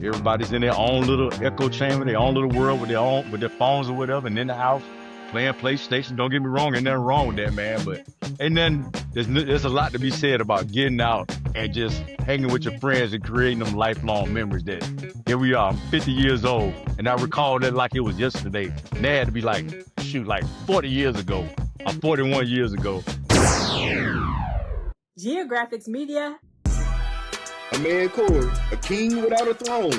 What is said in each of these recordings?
Everybody's in their own little echo chamber, their own little world with their phones or whatever, and in the house playing PlayStation. Don't get me wrong, ain't nothing wrong with that, man. But and then there's a lot to be said about getting out and just hanging with your friends and creating them lifelong memories. That here we are, I'm 50 years old, and I recall that like it was yesterday. And that had to be like 40 years ago, or 41 years ago. Geographics Media. A man Corey, a king without a throne.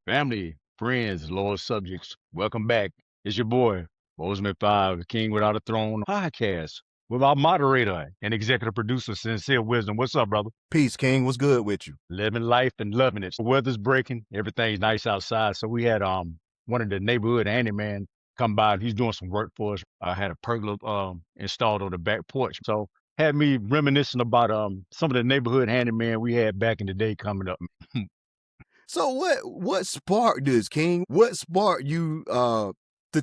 Family, friends, loyal subjects, welcome back. It's your boy, Bozeman 5, the King Without a Throne podcast, with our moderator and executive producer, Sincere Wisdom. What's up, brother? Peace, King. What's good with you? Living life and loving it. The weather's breaking. Everything's nice outside. So we had one of the neighborhood handyman come by. He's doing some work for us. I had a pergola installed on the back porch. So had me reminiscing about some of the neighborhood handyman we had back in the day coming up. So what sparked this, King? What sparked you to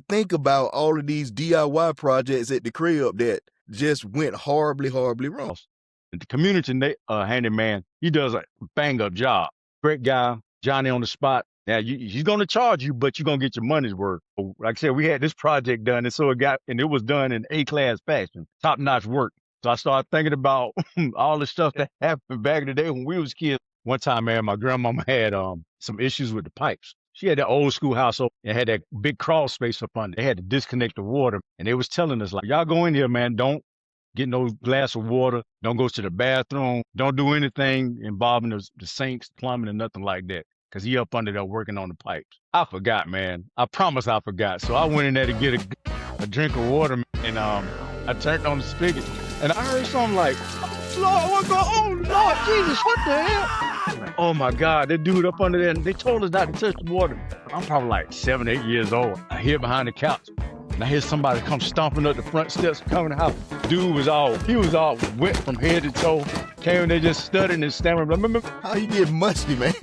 think about all of these DIY projects at the crib that just went horribly wrong? The community handyman, he does a bang-up job. Great guy, Johnny on the spot. Now, he's going to charge you, but you're going to get your money's worth. Like I said, we had this project done, and it was done in A-class fashion, top-notch work. So I started thinking about all the stuff that happened back in the day when we was kids. One time, man, my grandmama had some issues with the pipes. She had that old school house and had that big crawl space up under. They had to disconnect the water. And they was telling us, like, y'all go in here, man, don't get no glass of water. Don't go to the bathroom. Don't do anything involving the sinks, plumbing, and nothing like that. Because he up under there working on the pipes. I forgot, man. I promise I forgot. So I went in there to get a drink of water, and I turned on the spigot. And I heard something like, Lord, what's going on? Lord Jesus, what the hell? Oh my God, that dude up under there, and they told us not to touch the water. I'm probably like 7, 8 years old. I hear behind the couch, and I hear somebody come stomping up the front steps, coming out. Dude was all wet from head to toe. Came in there just studying and stammering. Remember how you get musty, man?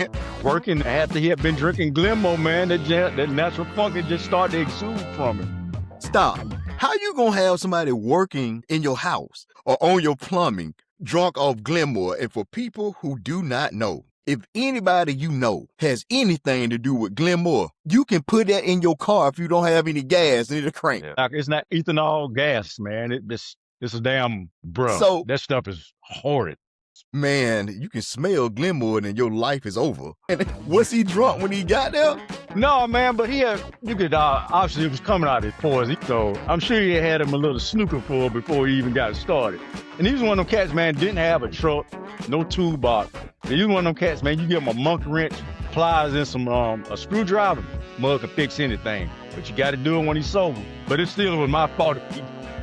Working after he had been drinking Glenmo, man. That natural funk that just started to exude from him. Stop. How you gonna have somebody working in your house or on your plumbing drunk off Glenmore? And for people who do not know, if anybody you know has anything to do with Glenmore, you can put that in your car if you don't have any gas in the crank. Yeah. It's not ethanol gas, man. It's a damn bruh. So that stuff is horrid. Man, you can smell Glenmore and your life is over. And was he drunk when he got there? No, man, but you could obviously it was coming out of his pores. So I'm sure he had him a little snooker full before he even got started. And he was one of them cats, man, didn't have a truck, no toolbox. And he was one of them cats, man, you give him a monkey wrench, pliers, and some a screwdriver, mug can fix anything. But you got to do it when he's sober. But it still was my fault.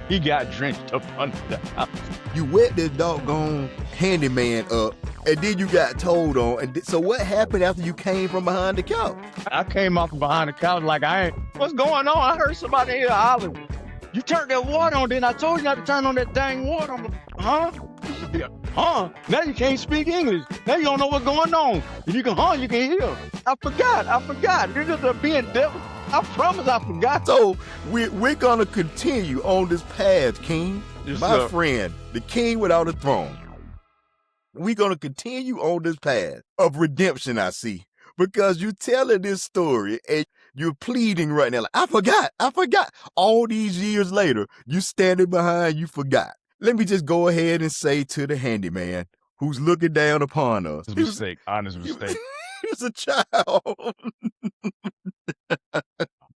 He got drenched up under the house. You wet this doggone handyman up, and then you got told on. And so what happened after you came from behind the couch? I came off from behind the couch like, what's going on? I heard somebody here hollering. You turned that water on, then I told you not to turn on that dang water. I'm like, huh? Huh? Now you can't speak English. Now you don't know what's going on. If you can you can hear. I forgot. You're just being devil. I promise I forgot. So we're going to continue on this path, King. Yes, my sir. Friend, the King Without a Throne. We're going to continue on this path of redemption, I see. Because you're telling this story and you're pleading right now. Like, I forgot. All these years later, you standing behind, you forgot. Let me just go ahead and say to the handyman who's looking down upon us. Honest mistake. He was a child.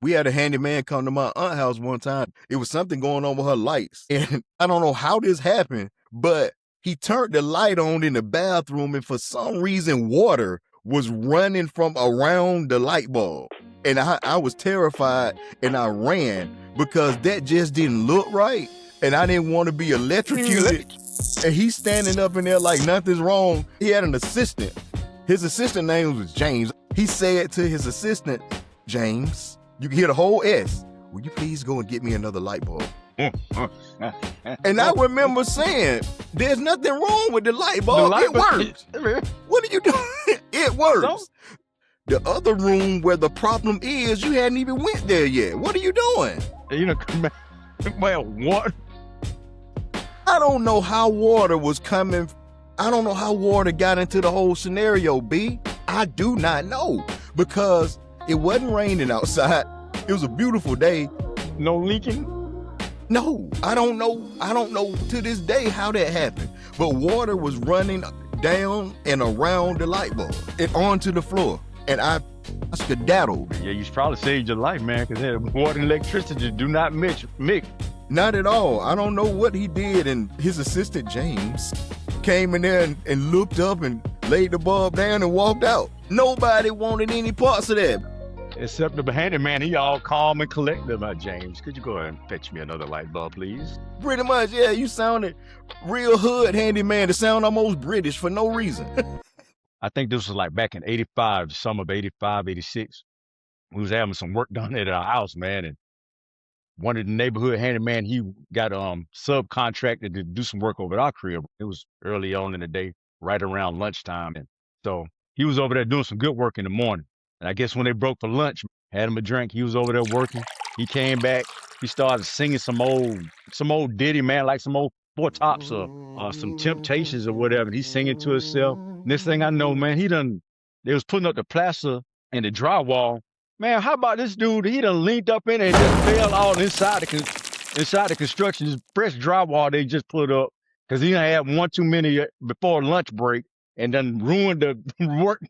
We had a handyman come to my aunt's house one time. It was something going on with her lights. And I don't know how this happened, but he turned the light on in the bathroom, and for some reason, water was running from around the light bulb. And I was terrified, and I ran because that just didn't look right. And I didn't want to be electrocuted. And he's standing up in there like nothing's wrong. He had an assistant. His assistant name was James. He said to his assistant, James, you can hear the whole S, will you please go and get me another light bulb? And I remember saying, there's nothing wrong with the light bulb. It works. What are you doing? It works. The other room where the problem is, you hadn't even went there yet. What are you doing? Well, what? I don't know how water was coming I don't know how water got into the whole scenario, B. I do not know, because it wasn't raining outside. It was a beautiful day. No leaking? No, I don't know. I don't know to this day how that happened. But water was running down and around the light bulb and onto the floor. And I skedaddled. Yeah, you probably saved your life, man, because water and electricity do not mix. Not at all. I don't know what he did. And his assistant, James, came in there and looked up and laid the bulb down and walked out. Nobody wanted any parts of that. Except the handyman, he all calm and collected. James, could you go ahead and fetch me another light bulb, please? Pretty much, yeah, you sounded real hood handyman to sound almost British for no reason. I think this was like back in 85, summer of 85, 86. We was having some work done at our house, man, and one of the neighborhood handyman, he got subcontracted to do some work over at our crib. It was early on in the day, right around lunchtime. And so he was over there doing some good work in the morning. And I guess when they broke for lunch, had him a drink, he was over there working. He came back, he started singing some old ditty, man, like some old Four Tops or some Temptations or whatever. He's singing to himself. Next thing I know, man, they was putting up the plaster and the drywall. Man, how about this dude? He done leaned up in it and just fell all inside the construction. This fresh drywall they just put up because he done had one too many before lunch break and then ruined the work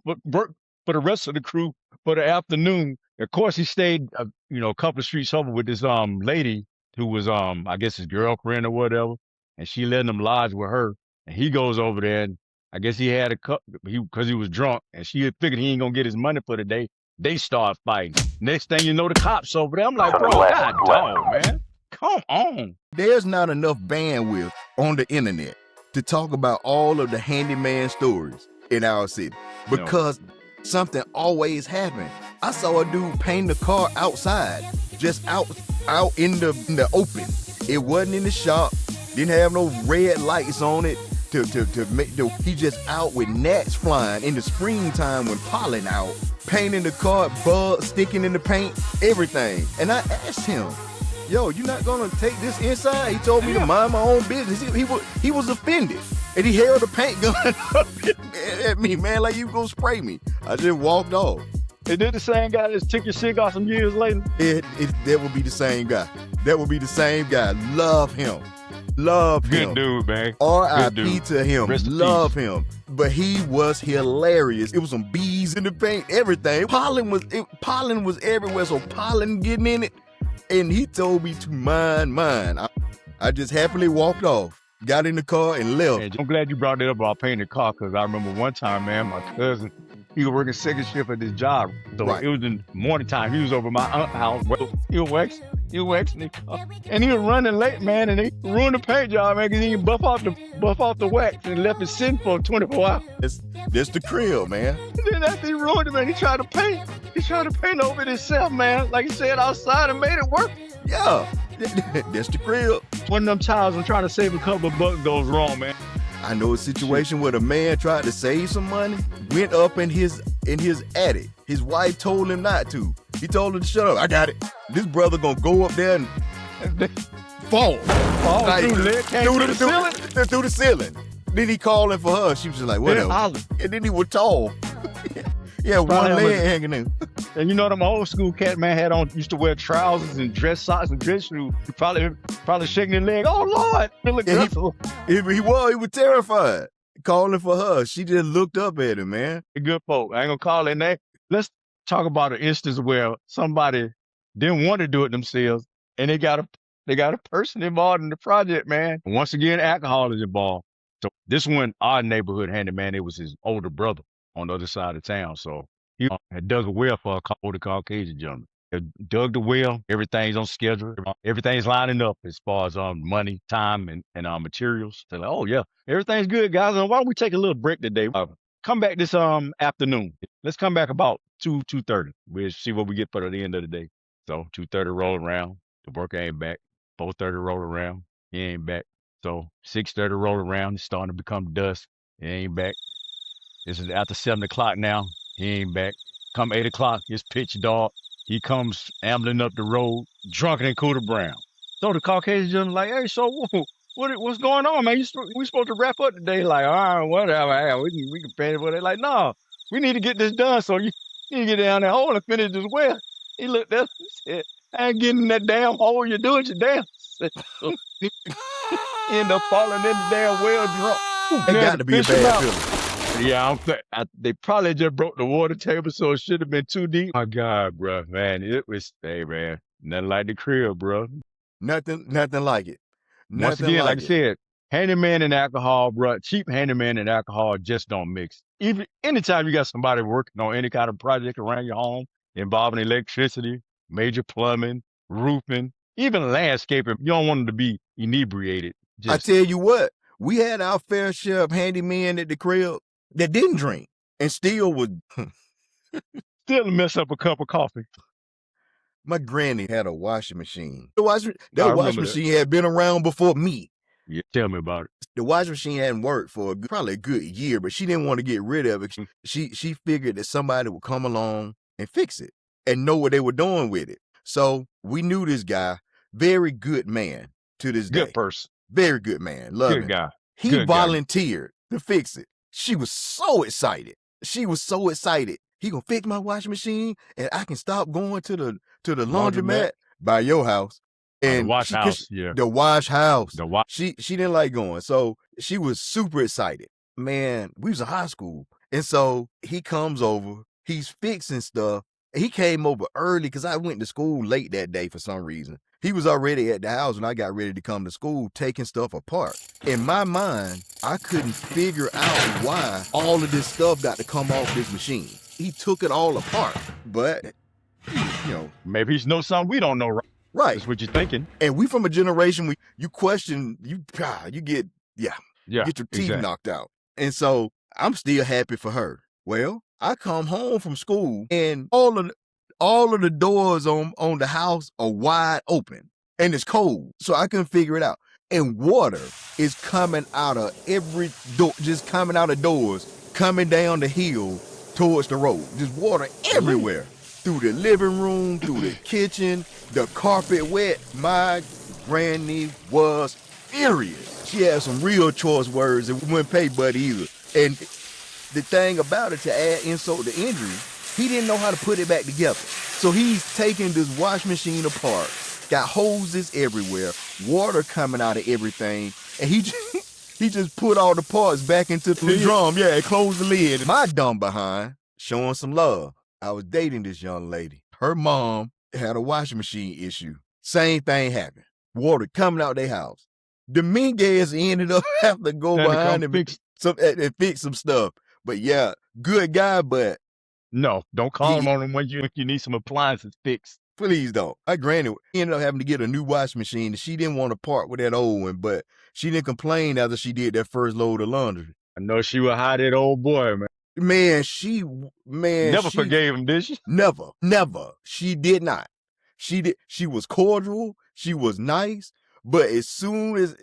for the rest of the crew for the afternoon. Of course, he stayed, a couple of streets over with this lady who was, I guess his girlfriend or whatever, and she let him lodge with her. And he goes over there, and I guess he had a cup because he was drunk, and she had figured he ain't gonna get his money for the day. They start fighting. Next thing you know, the cops over there. I'm like, bro, God dog, man, come on. There's not enough bandwidth on the internet to talk about all of the handyman stories in our city because something always happened. I saw a dude paint the car outside, just out in the open. It wasn't in the shop, didn't have no red lights on it to make he just out with gnats flying in the springtime when pollen out, painting the car, bugs sticking in the paint, everything. And I asked him, yo, you not gonna take this inside? He told me to mind my own business. He was offended. And he held a paint gun up at me, man, like you gonna spray me. I just walked off. Is it the same guy that took your cigar some years later? That would be the same guy. That would be the same guy. Love him. Love him. Good dude, man. R.I.P. to him. Rest in Love peace. him. But he was hilarious. It was some bees in the paint, everything. Pollen was everywhere, so pollen getting in it. And he told me to mind mine. I just happily walked off, got in the car, and left. And I'm glad you brought that up about painting the car, because I remember one time, man, my cousin, he was working second shift at this job. So It was in the morning time. He was over my aunt's house. He was waxing the car. And he was running late, man, and they ruined the paint job, man, because he didn't buff off the wax and left it sitting for 24 hours. That's the crib, man. And then after he ruined it, man, he tried to paint over it himself, man. Like he said, outside and made it work. Yeah, that's the crib. One of them times I'm trying to save a couple of bucks goes wrong, man. I know a situation where the man tried to save some money, went up in his attic. His wife told him not to. He told her to shut up. I got it. This brother gonna go up there and fall like, through the ceiling. Then he calling for her. She was just like, whatever. And then he was tall. Yeah, one leg hanging in. And you know them old school cat man used to wear trousers and dress socks and dress shoes. He probably shaking his leg. Oh Lord, he was terrified. Calling for her. She just looked up at him, man. Good folk. I ain't gonna call their name. Let's talk about an instance where somebody didn't want to do it themselves, and they got a person involved in the project, man. Once again, alcohol is involved. So this one, our neighborhood handyman, it was his older brother on the other side of town. So he had dug a well for a older Caucasian gentleman. He dug the well, everything's on schedule, everything's lining up as far as money, time, and materials. They're like, oh yeah, everything's good, guys. Why don't we take a little break today? Come back this afternoon. Let's come back about 2:30. We'll see what we get for the end of the day. So 2:30 roll around, the worker ain't back. 4:30 roll around, he ain't back. So 6:30 roll around, it's starting to become dusk. He ain't back. This is after 7 o'clock now. He ain't back. Come 8 o'clock, it's pitch dark. He comes ambling up the road, drunken and Cooter Brown. So the Caucasian gentleman like, hey, so what's going on, man? We supposed to wrap up today. Like, all right, whatever. Yeah, we can finish with it. Like, no, we need to get this done. So you need to get down that hole and finish this well. He looked at us and said, I ain't getting in that damn hole. You're doing your damn self. He end up falling in the damn well drunk. It got to be a bad feeling. Yeah, they probably just broke the water table, so it should have been too deep. My God, bro, man, it was, hey, man, nothing like the crib, bro. Nothing like it. Once again, like I said, handyman and alcohol, bro, cheap handyman and alcohol just don't mix. Even anytime you got somebody working on any kind of project around your home involving electricity, major plumbing, roofing, even landscaping, you don't want them to be inebriated. I tell you what, we had our fair share of handymen at the crib that didn't drink and still would still mess up a cup of coffee. My granny had a washing machine. That washing machine had been around before me. Yeah, tell me about it. The washing machine hadn't worked for probably a good year, but she didn't want to get rid of it. She figured that somebody would come along and fix it and know what they were doing with it. So we knew this guy, very good man to this day. Good person. Very good man. Love him. Good guy. He volunteered to fix it. She was so excited. He gonna fix my washing machine and I can stop going to the laundromat by your house. And the wash house. The wash house. She didn't like going. So she was super excited. Man, we was in high school. And so he comes over, he's fixing stuff. He came over early because I went to school late that day for some reason. He was already at the house when I got ready to come to school, taking stuff apart. In my mind, I couldn't figure out why all of this stuff got to come off this machine. He took it all apart, but, you know. Maybe he knows something we don't know. Right. That's what you're thinking. And we from a generation, you question, you get your teeth knocked out. And so I'm still happy for her. Well, I come home from school and all of the doors on the house are wide open and it's cold. So I couldn't figure it out. And water is coming out of every door, just coming out of doors, coming down the hill towards the road. Just water everywhere. Through the living room, through the kitchen, the carpet wet. My granny was furious. She had some real choice words and wouldn't pay Buddy either. And the thing about it, to add insult to injury, he didn't know how to put it back together. So he's taking this wash machine apart, got hoses everywhere, water coming out of everything, and he just put all the parts back into the drum, and closed the lid. My dumb behind, showing some love. I was dating this young lady. Her mom had a washing machine issue. Same thing happened. Water coming out their house. Dominguez ended up having to go behind and fix some stuff. But yeah, good guy, but no, don't call him on him when you need some appliances fixed. Please don't. My granny ended up having to get a new washing machine. She didn't want to part with that old one, but she didn't complain after she did that first load of laundry. I know she was hot, that old boy, man. Man, never forgave him, did she? Never. She did not. She was cordial. She was nice. But as soon as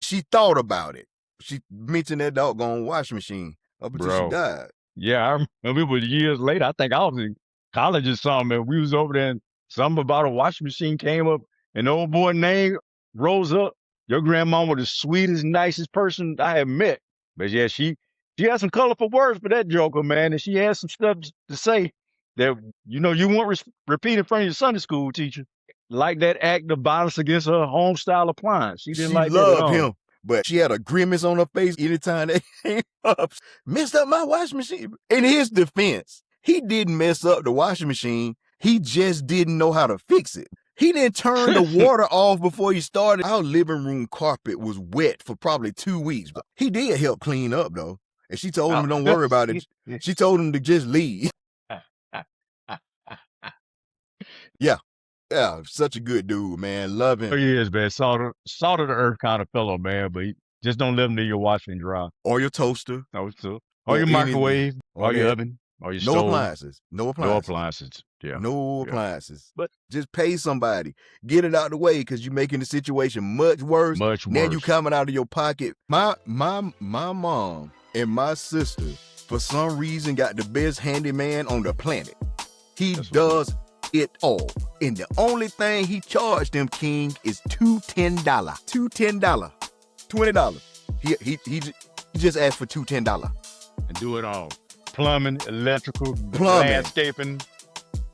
she thought about it, she mentioned that doggone washing machine up until she died. Yeah, I remember it was years later. I think I was in college or something, and we was over there and something about a washing machine came up, and the old boy name rose up. Your grandma was the sweetest, nicest person I have met. But yeah, she had some colorful words for that joker, man, and she had some stuff to say that, you weren't repeat in front of your Sunday school teacher. Like that act of violence against her home style appliance. She didn't like that at all. She loved him, but she had a grimace on her face anytime they came up. Messed up my washing machine. In his defense, he didn't mess up the washing machine. He just didn't know how to fix it. He didn't turn the water off before he started. Our living room carpet was wet for probably 2 weeks, but he did help clean up, though. And she told him, don't worry about it. She told him to just leave. Yeah, such a good dude, man. Love him. He is, man. Salt of the earth kind of fellow, man. But just don't let him near your washer and dry. Or your toaster. Or your microwave. Or your oven. Or your stove. No appliances. No appliances. Yeah. No appliances. But just pay somebody. Get it out of the way because you're making the situation much worse. Now you coming out of your pocket. My mom and my sister, for some reason, got the best handyman on the planet. He does it all. And the only thing he charged them, King, is $2 $10. $20. He just asked for two $10. And do it all. Plumbing, electrical, landscaping,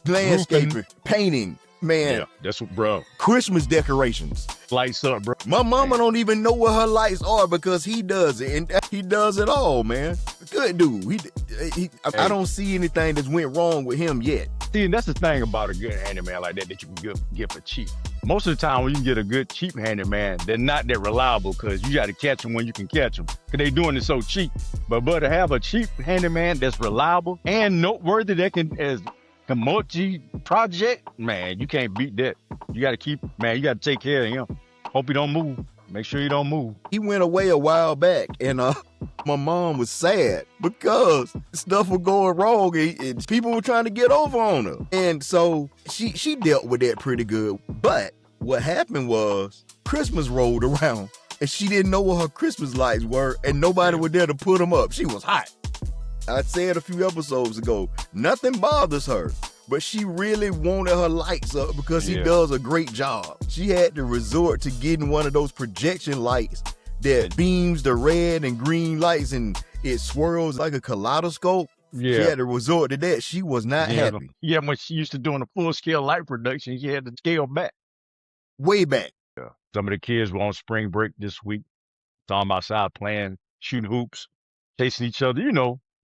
roofing. painting. Man, Yeah, that's what, bro. Christmas decorations. Lights up, bro. My mama don't even know where her lights are because he does it, and he does it all, man. Good dude. I don't see anything that's went wrong with him yet. See, and that's the thing about a good handyman like that you can get for cheap. Most of the time when you can get a good cheap handyman, they're not that reliable because you got to catch them when you can catch them because they doing it so cheap. But to have a cheap handyman that's reliable and noteworthy that can as a multi-project, man, you can't beat that. You got to take care of him. Hope he don't move. Make sure he don't move. He went away a while back, and my mom was sad because stuff was going wrong and people were trying to get over on her. And so she dealt with that pretty good. But what happened was Christmas rolled around and she didn't know what her Christmas lights were and nobody was there to put them up. She was hot. I said a few episodes ago, nothing bothers her, but she really wanted her lights up because he does a great job. She had to resort to getting one of those projection lights that beams the red and green lights and it swirls like a kaleidoscope. Yeah. She had to resort to that. She was not happy. Yeah, when she used to doing a full-scale light production, she had to scale back. Way back. Yeah. Some of the kids were on spring break this week. Saw them outside playing, shooting hoops, chasing each other,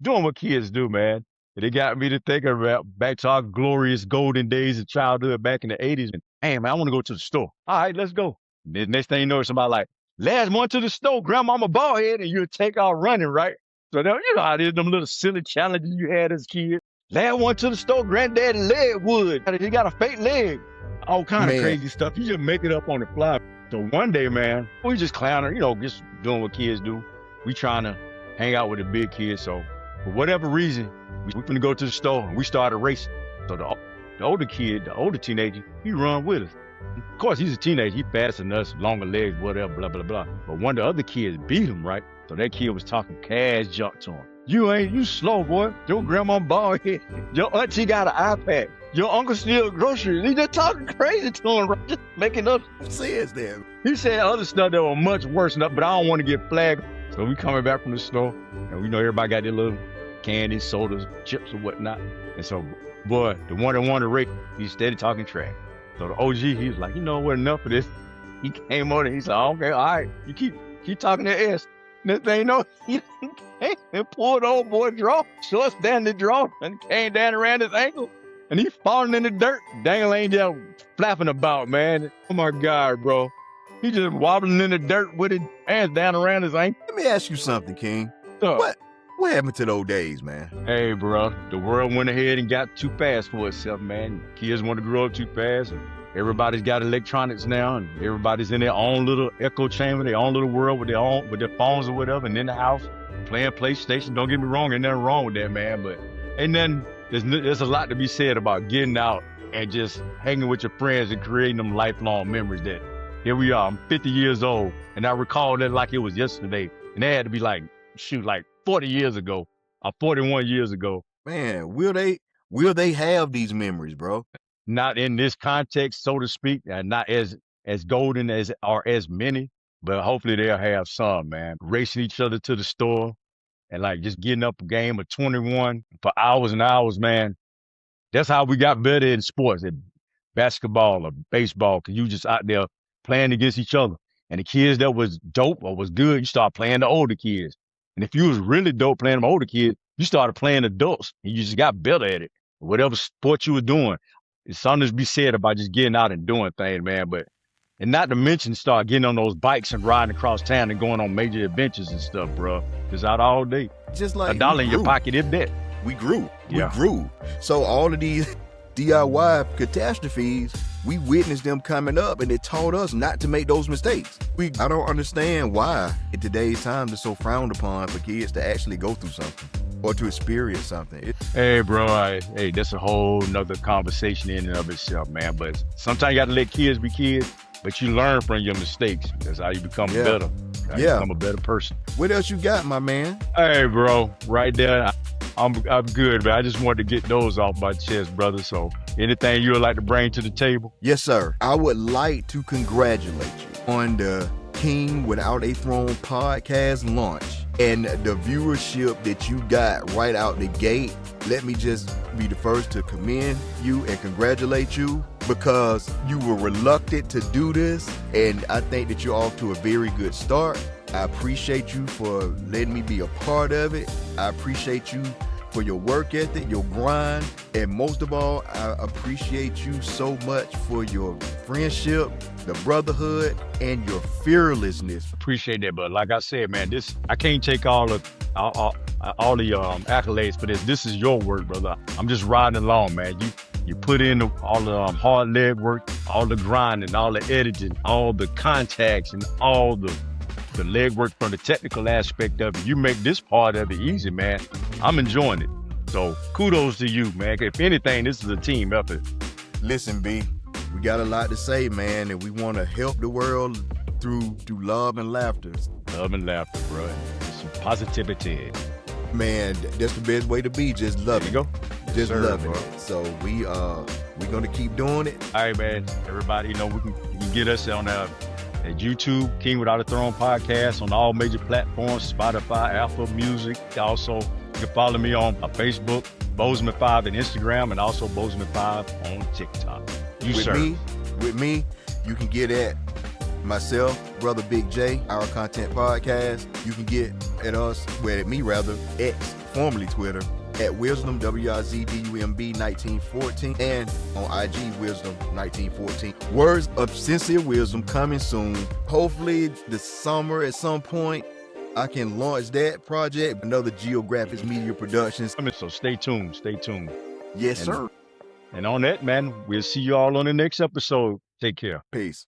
doing what kids do, man. And it got me to thinking about back to our glorious golden days of childhood back in the 80s. And, hey, man, I want to go to the store. All right, let's go. And the next thing you know, somebody like, last one to the store, grandmama bald head, and you'll take off running, right? So now, you know how it is, them little silly challenges you had as kids. Last one to the store, granddaddy leg wood. He got a fake leg. All kind of crazy stuff. You just make it up on the fly. So one day, man, we just clowning, just doing what kids do. We trying to hang out with the big kids. So for whatever reason, we finna go to the store and we started racing. So the older kid, the older teenager, he run with us. Of course, he's a teenager. He faster than us, longer legs, whatever, blah, blah, blah. But one of the other kids beat him, right? So that kid was talking cash junk to him. You slow, boy. Your grandma bald head. Your auntie got an iPad. Your uncle steal groceries. He just talking crazy to him, right? Just making up. Who says that? He said other stuff that were much worse, but I don't want to get flagged. So we coming back from the store, and we know everybody got their little candy, sodas, chips, or whatnot. And so, boy, the one that wanted to race, he's steady talking trash. So the OG, he was like, you know what, enough of this. He came over and he said, okay, all right, you keep talking that ass. Next thing you know, he came and pulled the old boy draw, shorts down the draw, and came down around his ankle. And he falling in the dirt. Daniel ain't just flapping about, man. Oh my God, bro. He just wobbling in the dirt with his hands down around his ankle. Let me ask you something, King. What happened to those days, man? Hey, bro, the world went ahead and got too fast for itself, man. Kids want to grow up too fast. And everybody's got electronics now, and everybody's in their own little echo chamber, their own little world with their phones or whatever, and in the house playing PlayStation. Don't get me wrong, ain't nothing wrong with that, man. But ain't nothing. There's a lot to be said about getting out and just hanging with your friends and creating them lifelong memories. That here we are, I'm 50 years old, and I recall that like it was yesterday, and that had to be like 40 years ago or 41 years ago. Man, will they have these memories, bro? Not in this context, so to speak, and not as golden as many, but hopefully they'll have some, man. Racing each other to the store and like just getting up a game of 21 for hours and hours, man. That's how we got better in sports, in basketball or baseball, because you just out there playing against each other. And the kids that was dope or was good, you start playing the older kids. And if you was really dope playing them older kids, you started playing adults and you just got better at it. Whatever sport you were doing, it's something to be said about just getting out and doing things, man. And not to mention start getting on those bikes and riding across town and going on major adventures and stuff, bro. Just out all day. Just like $1 in your pocket, if that. We grew. Yeah. We grew. So all of these DIY catastrophes, we witnessed them coming up and it taught us not to make those mistakes. I don't understand why in today's time it's so frowned upon for kids to actually go through something or to experience something. Hey, bro, that's a whole nother conversation in and of itself, man. But sometimes you got to let kids be kids, but you learn from your mistakes. That's how you become better. You become a better person. What else you got, my man? Hey, bro, right there. I'm good, man. I just wanted to get those off my chest, brother. So anything you would like to bring to the table? Yes, sir. I would like to congratulate you on the King Without a Throne podcast launch and the viewership that you got right out the gate, let me just be the first to commend you and congratulate you, because you were reluctant to do this, and I think that you're off to a very good start. I appreciate you for letting me be a part of it. I appreciate you for your work ethic, your grind, and most of all, I appreciate you so much for your friendship, the brotherhood, and your fearlessness. Appreciate that, but like I said, man, I can't take all the accolades for this. This is your work, brother. I'm just riding along, man. You put in all the hard leg work, all the grinding, all the editing, all the contacts, and all the leg work from the technical aspect of it. You make this part of it easy, man. I'm enjoying it. So kudos to you, man. If anything, this is a team effort. Listen, B, we got a lot to say, man, and we want to help the world through love and laughter. Love and laughter, bro. Some positivity. Man, that's the best way to be. Just love it. There you go. Just Sir, loving bro. it. So we're gonna keep doing it. All right, man. Everybody, you can get us on at YouTube, King Without a Throne podcast, on all major platforms, Spotify, Apple Music. Also, you can follow me on Facebook, Bozeman5 on Instagram, and also Bozeman5 on TikTok. With me, you can get at myself, Brother Big J, Our Content Podcast. You can get at us, at me rather, X, formerly Twitter, at Wisdom, WIZDUMB 1914, and on IG, Wisdom 1914. Words of sincere wisdom coming soon. Hopefully this summer at some point, I can launch that project, another Geographics Media Productions. So stay tuned. Stay tuned. Yes, sir. And on that, man, we'll see you all on the next episode. Take care. Peace.